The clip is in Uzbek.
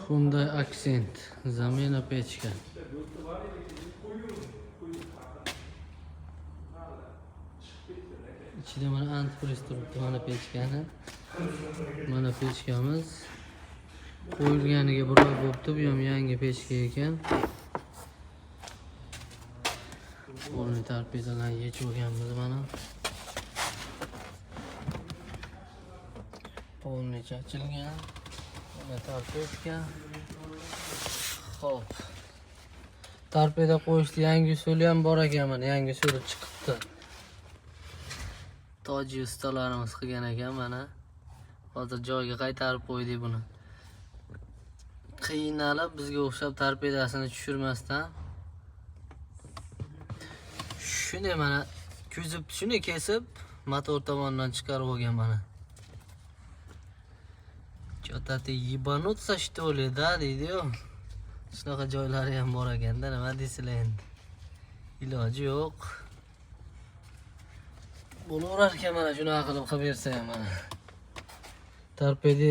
Hyundai Accent. Zamena pechka. İçinde mana antifriz turibdi mana pechkani. Mana pechkamiz. Qo'yilganiga bir oy bo'libdi. Bu ham yangi pechka ekan. O'rni torpedolarni yechib olganmiz mana. Polnicha ochilgan. Mana torpedka. Xo'p. Torpedo qo'yishdi, yangi usuli ham bor ekan mana, yangi usuli chiqibdi. Toji ustalarimiz qilgan ekan mana. Hozir joyiga qaytarib qo'ydik buni. Qiynalib bizga o'xshab torpedasini tushirmasdan shuni mana shuni kesib motor tomonidan chiqarib olgan mana. Что-то ты ебануться что ли, да, deydi-yu. Shunaqa joylari ham bor ekanda, nima deysizlar endi. Iloji yo'q. Bo'laverar ekan mana shunaqa qilib bersa ham mana. Torpeda